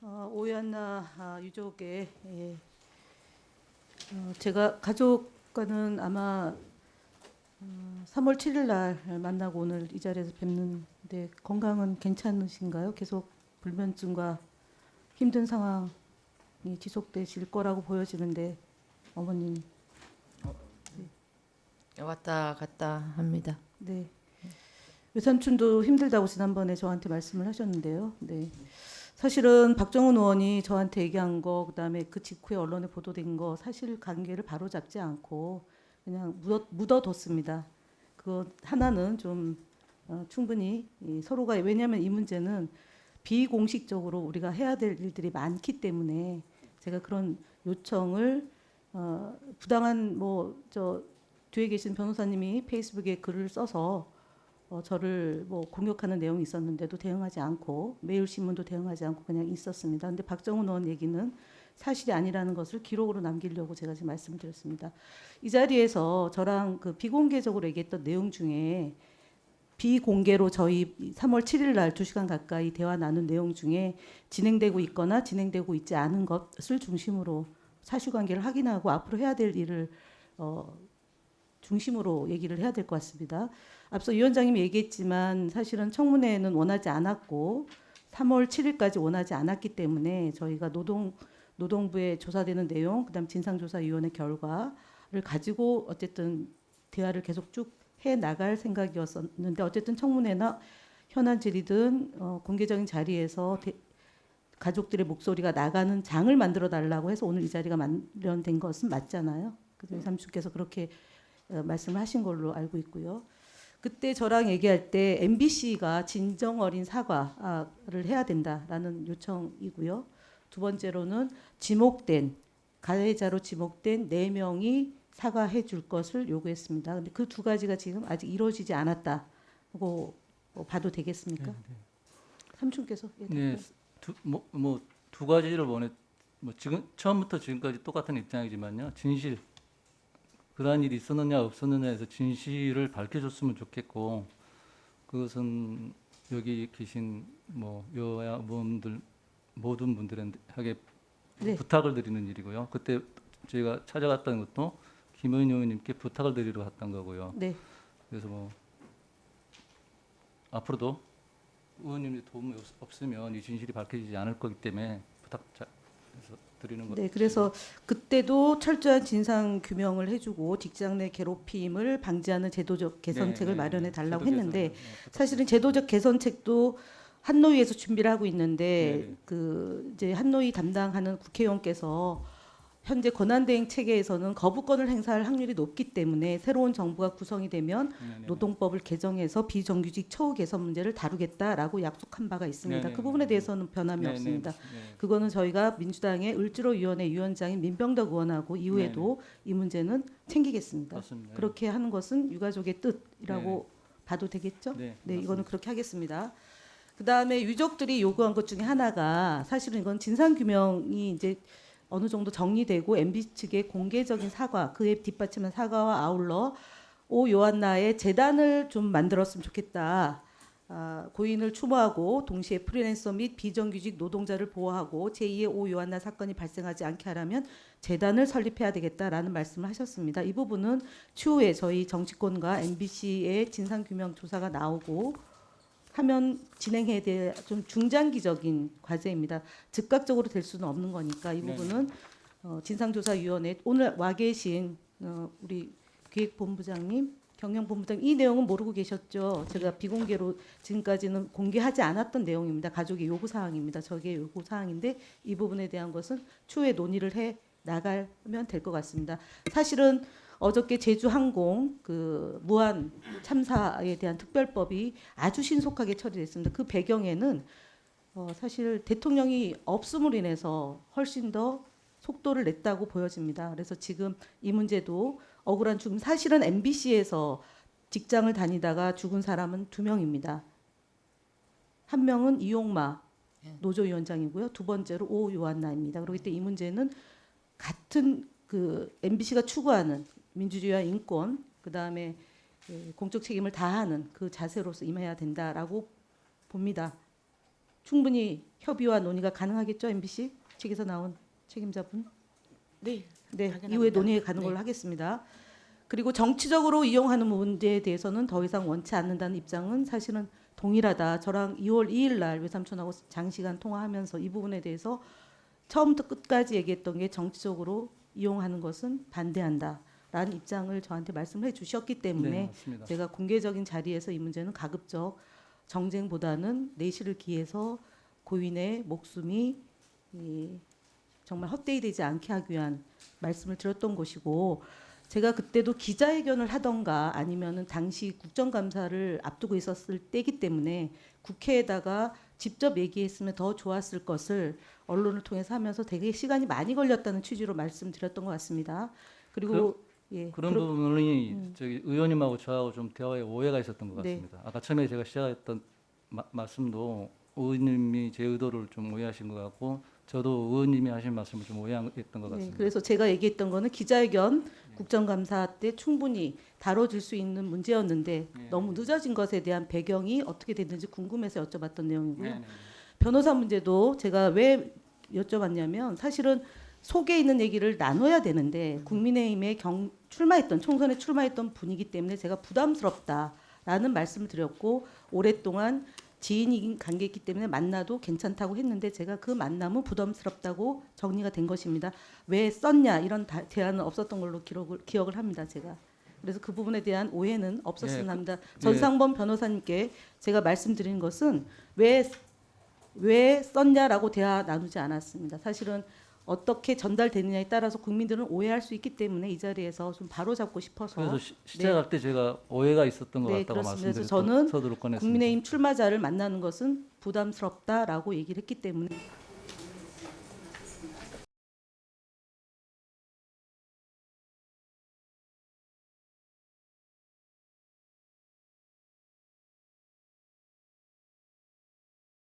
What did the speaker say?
오연나 유족의 제가 가족과는 아마 3월 7일 날 만나고 오늘 이 자리에서 뵙는데 건강은 괜찮으신가요? 계속 불면증과 힘든 상황이 지속되실 거라고 보여지는데 어머님. 왔다 갔다 합니다. 네. 외삼촌도 힘들다고 지난번에 저한테 말씀을 하셨는데요. 네. 사실은 박정훈 의원이 저한테 얘기한 거, 그다음에 그 직후에 언론에 보도된 거 사실 관계를 바로잡지 않고 그냥 묻어뒀습니다. 그 하나는 좀 충분히 서로가, 왜냐하면 이 문제는 비공식적으로 우리가 해야 될 일들이 많기 때문에 제가 그런 요청을 부당한 저 뒤에 계신 변호사님이 페이스북에 글을 써서 저를 공격하는 내용이 있었는데도 대응하지 않고, 매일신문도 대응하지 않고 그냥 있었습니다. 근데 박정훈 의원 얘기는 사실이 아니라는 것을 기록으로 남기려고 제가 지금 말씀을 드렸습니다. 이 자리에서 저랑 그 비공개적으로 얘기했던 내용 중에, 비공개로 저희 3월 7일 날 2시간 가까이 대화 나눈 내용 중에 진행되고 있거나 진행되고 있지 않은 것을 중심으로 사실관계를 확인하고 앞으로 해야 될 일을 중심으로 얘기를 해야 될 것 같습니다. 앞서 위원장님이 얘기했지만 사실은 청문회는 원하지 않았고 3월 7일까지 원하지 않았기 때문에 저희가 노동부에 조사되는 내용, 그다음 진상조사위원회 결과를 가지고 어쨌든 대화를 계속 쭉 해 나갈 생각이었었는데, 어쨌든 청문회나 현안 질의든 공개적인 자리에서 가족들의 목소리가 나가는 장을 만들어 달라고 해서 오늘 이 자리가 마련된 것은 맞잖아요. 그래서 삼촌께서 그렇게 말씀을 하신 걸로 알고 있고요. 그때 저랑 얘기할 때 MBC가 진정 어린 사과를 해야 된다라는 요청이고요. 두 번째로는 가해자로 지목된 4명이 사과해 줄 것을 요구했습니다. 근데 그 두 가지가 지금 아직 이루어지지 않았다고 봐도 되겠습니까? 네. 삼촌께서. 네, 두 가지를 지금 처음부터 지금까지 똑같은 입장이지만요. 진실, 그러한 일이 있었느냐 없었느냐에서 진실을 밝혀줬으면 좋겠고, 그것은 여기 계신 여야 의원들 모든 분들에게 네. 부탁을 드리는 일이고요. 그때 저희가 찾아갔다는 것도 김의원 의원님께 부탁을 드리러 갔던 거고요. 네. 그래서 앞으로도 의원님의 도움이 없으면 이 진실이 밝혀지지 않을 거기 때문에 부탁해서 드리는 것. 네, 그래서 그때도 철저한 진상 규명을 해주고 직장 내 괴롭힘을 방지하는 제도적 개선책을 마련해 달라고 했는데, 사실은 제도적 개선책도 한노위에서 준비를 하고 있는데 그 이제 한노위 담당하는 국회의원께서 현재 권한대행 체계에서는 거부권을 행사할 확률이 높기 때문에 새로운 정부가 구성이 되면 노동법을 개정해서 비정규직 처우 개선 문제를 다루겠다라고 약속한 바가 있습니다. 그 부분에 대해서는 변함이 없습니다. 그거는 저희가 민주당의 을지로위원회 위원장인 민병덕 의원하고 이후에도 이 문제는 챙기겠습니다. 맞습니다. 그렇게 하는 것은 유가족의 뜻이라고 봐도 되겠죠? 네, 이거는 그렇게 하겠습니다. 그다음에 유족들이 요구한 것 중에 하나가, 사실은 이건 진상규명이 이제 어느 정도 정리되고 MB 측의 공개적인 사과, 그에 뒷받침한 사과와 아울러 오 요한나의 재단을 좀 만들었으면 좋겠다. 고인을 추모하고 동시에 프리랜서 및 비정규직 노동자를 보호하고 제2의 오 요한나 사건이 발생하지 않게 하려면 재단을 설립해야 되겠다라는 말씀을 하셨습니다. 이 부분은 추후에 저희 정치권과 MBC의 진상규명 조사가 나오고 하면 진행해야 될 좀 중장기적인 과제입니다. 즉각적으로 될 수는 없는 거니까 이 부분은 진상조사위원회 오늘 와 계신 우리 기획본부장님, 경영본부장님, 이 내용은 모르고 계셨죠? 제가 비공개로 지금까지는 공개하지 않았던 내용입니다. 가족의 요구사항입니다. 저게 요구사항인데 이 부분에 대한 것은 추후에 논의를 해 나가면 될 것 같습니다. 사실은 어저께 제주항공 그 무한 참사에 대한 특별법이 아주 신속하게 처리됐습니다. 그 배경에는 사실 대통령이 없음으로 인해서 훨씬 더 속도를 냈다고 보여집니다. 그래서 지금 이 문제도 억울한 죽음, 사실은 MBC에서 직장을 다니다가 죽은 사람은 2명입니다. 한 명은 이용마 노조위원장이고요. 두 번째로 오 요한나입니다. 그렇기 때문에 이 문제는 같은 그 MBC가 추구하는 민주주의와 인권, 그다음에 공적 책임을 다하는 그 자세로서 임해야 된다라고 봅니다. 충분히 협의와 논의가 가능하겠죠, MBC 측에서 나온 책임자분? 네. 네, 당연합니다. 이후에 논의에 가는 네. 걸로 하겠습니다. 그리고 정치적으로 이용하는 문제에 대해서는 더 이상 원치 않는다는 입장은 사실은 동일하다. 저랑 2월 2일 날 외삼촌하고 장시간 통화하면서 이 부분에 대해서 처음부터 끝까지 얘기했던 게 정치적으로 이용하는 것은 반대한다라는 입장을 저한테 말씀해 주셨기 때문에 네, 맞습니다. 제가 공개적인 자리에서 이 문제는 가급적 정쟁보다는 내실을 기해서 고인의 목숨이 정말 헛되이 되지 않게 하기 위한 말씀을 드렸던 것이고, 제가 그때도 기자회견을 하던가 아니면은 당시 국정감사를 앞두고 있었을 때이기 때문에 국회에다가 직접 얘기했으면 더 좋았을 것을 언론을 통해서 하면서 되게 시간이 많이 걸렸다는 취지로 말씀드렸던 것 같습니다. 그리고 그런 그러- 부분이 저기 의원님하고 저하고 좀 대화에 오해가 있었던 것 네. 같습니다. 아까 처음에 제가 시작했던 말씀도 의원님이 제 의도를 좀 오해하신 것 같고 저도 의원님이 하신 말씀을 좀 오해했던 것 같습니다. 그래서 제가 얘기했던 거는 기자회견 국정감사 때 충분히 다뤄질 수 있는 문제였는데 너무 늦어진 것에 대한 배경이 어떻게 됐는지 궁금해서 여쭤봤던 내용이고요. 네, 네. 변호사 문제도 제가 왜 여쭤봤냐면 사실은 속에 있는 얘기를 나눠야 되는데 국민의힘에 총선에 출마했던 분이기 때문에 제가 부담스럽다라는 말씀을 드렸고, 오랫동안 지인인 관계이기 때문에 만나도 괜찮다고 했는데 제가 그 만남은 부담스럽다고 정리가 된 것입니다. 왜 썼냐 이런 제안은 없었던 걸로 기억을 합니다. 제가. 그래서 그 부분에 대한 오해는 없었으면 예, 합니다. 전상범 변호사님께 제가 말씀드린 것은 왜 썼냐라고 대화 나누지 않았습니다. 사실은 어떻게 전달되느냐에 따라서 국민들은 오해할 수 있기 때문에 이 자리에서 좀 바로잡고 싶어서 그래서 시작할 때 제가 오해가 있었던 것 네, 같다고 그렇습니다. 말씀드렸던 그래서 저는 서두를 꺼냈습니다. 국민의힘 출마자를 만나는 것은 부담스럽다라고 얘기를 했기 때문에